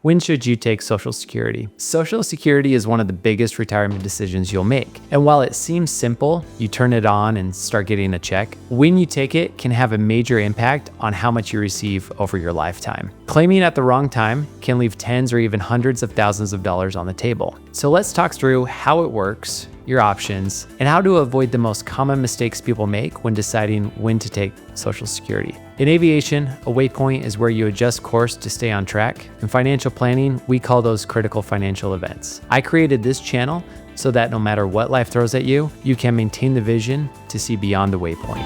When should you take Social Security? Social Security is one of the biggest retirement decisions you'll make. And while it seems simple, you turn it on and start getting a check, when you take it can have a major impact on how much you receive over your lifetime. Claiming at the wrong time can leave tens or even hundreds of thousands of dollars on the table. So let's talk through how it works, your options, and how to avoid the most common mistakes people make when deciding when to take Social Security. In aviation, a waypoint is where you adjust course to stay on track. In financial planning, we call those critical financial events. I created this channel so that no matter what life throws at you, you can maintain the vision to see beyond the waypoint.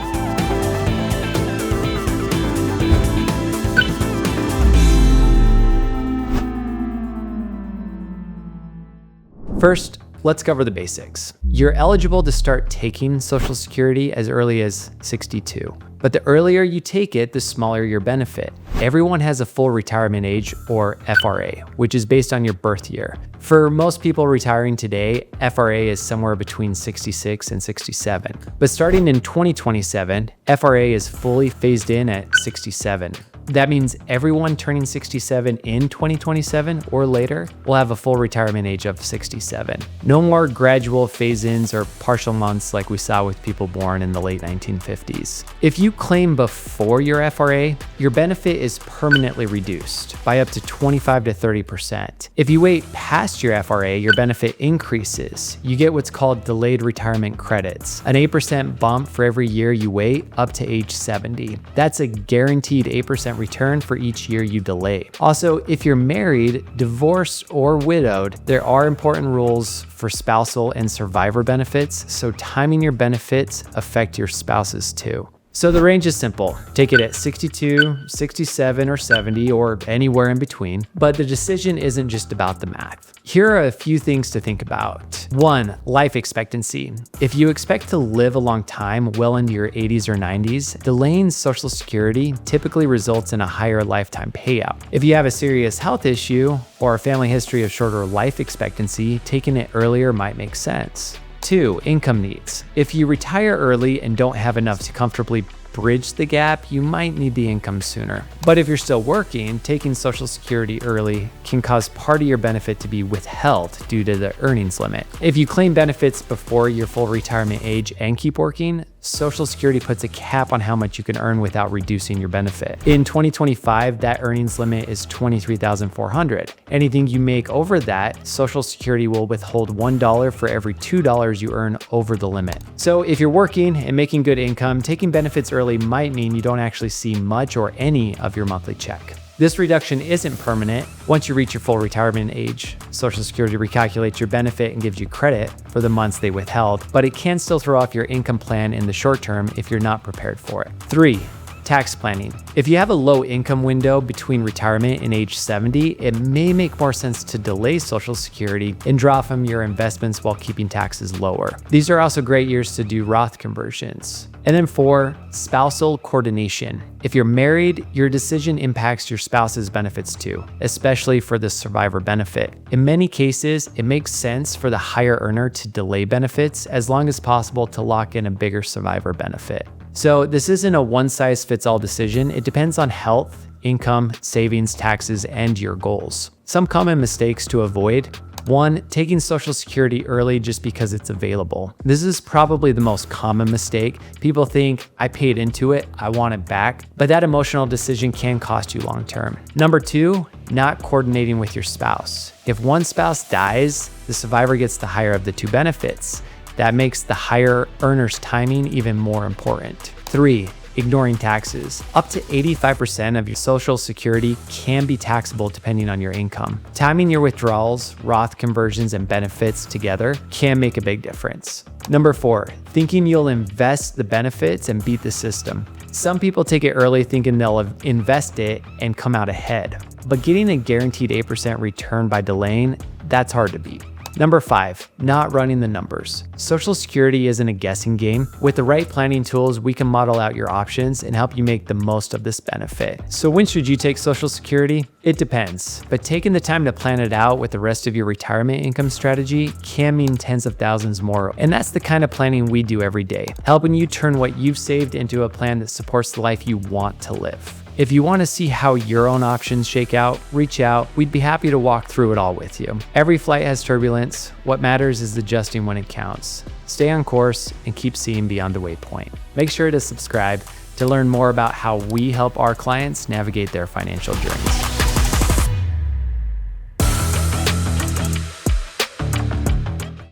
First, let's cover the basics. You're eligible to start taking Social Security as early as 62. But the earlier you take it, the smaller your benefit. Everyone has a full retirement age, or FRA, which is based on your birth year. For most people retiring today, FRA is somewhere between 66 and 67. But starting in 2027, FRA is fully phased in at 67. That means everyone turning 67 in 2027 or later will have a full retirement age of 67. No more gradual phase-ins or partial months like we saw with people born in the late 1950s. If you claim before your FRA, your benefit is permanently reduced by up to 25 to 30%. If you wait past your FRA, your benefit increases. You get what's called delayed retirement credits, an 8% bump for every year you wait up to age 70. That's a guaranteed 8% return for each year you delay. Also, if you're married, divorced, or widowed, there are important rules for spousal and survivor benefits, so timing your benefits affect your spouses too. So the range is simple. Take it at 62, 67, or 70, or anywhere in between. But the decision isn't just about the math. Here are a few things to think about. 1. Life expectancy. If you expect to live a long time, well into your 80s or 90s, delaying Social Security typically results in a higher lifetime payout. If you have a serious health issue or a family history of shorter life expectancy, taking it earlier might make sense. 2. Income needs. If you retire early and don't have enough to comfortably bridge the gap, you might need the income sooner. But if you're still working, taking Social Security early can cause part of your benefit to be withheld due to the earnings limit. If you claim benefits before your full retirement age and keep working, Social Security puts a cap on how much you can earn without reducing your benefit. In 2025, that earnings limit is $23,400. Anything you make over that, Social Security will withhold $1 for every $2 you earn over the limit. So if you're working and making good income, taking benefits early might mean you don't actually see much or any of your monthly check. This reduction isn't permanent. Once you reach your full retirement age, Social Security recalculates your benefit and gives you credit for the months they withheld, but it can still throw off your income plan in the short term if you're not prepared for it. 3. Tax planning. If you have a low income window between retirement and age 70, it may make more sense to delay Social Security and draw from your investments while keeping taxes lower. These are also great years to do Roth conversions. And then 4, spousal coordination. If you're married, your decision impacts your spouse's benefits too, especially for the survivor benefit. In many cases, it makes sense for the higher earner to delay benefits as long as possible to lock in a bigger survivor benefit. So this isn't a one-size-fits-all decision. It depends on health, income, savings, taxes, and your goals. Some common mistakes to avoid. 1. Taking Social Security early just because it's available. This is probably the most common mistake. People think, I paid into it, I want it back, but that emotional decision can cost you long term. Number 2, not coordinating with your spouse. If one spouse dies, the survivor gets the higher of the two benefits. That makes the higher earner's timing even more important. 3. Ignoring taxes. Up to 85% of your Social Security can be taxable depending on your income. Timing your withdrawals, Roth conversions, and benefits together can make a big difference. Number 4, thinking you'll invest the benefits and beat the system. Some people take it early thinking they'll invest it and come out ahead. But getting a guaranteed 8% return by delaying, that's hard to beat. Number 5, not running the numbers. Social Security isn't a guessing game. With the right planning tools, we can model out your options and help you make the most of this benefit. So when should you take Social Security? It depends, but taking the time to plan it out with the rest of your retirement income strategy can mean tens of thousands more. And that's the kind of planning we do every day, helping you turn what you've saved into a plan that supports the life you want to live. If you want to see how your own options shake out, reach out. We'd be happy to walk through it all with you. Every flight has turbulence. What matters is adjusting when it counts. Stay on course and keep seeing beyond the waypoint. Make sure to subscribe to learn more about how we help our clients navigate their financial journeys.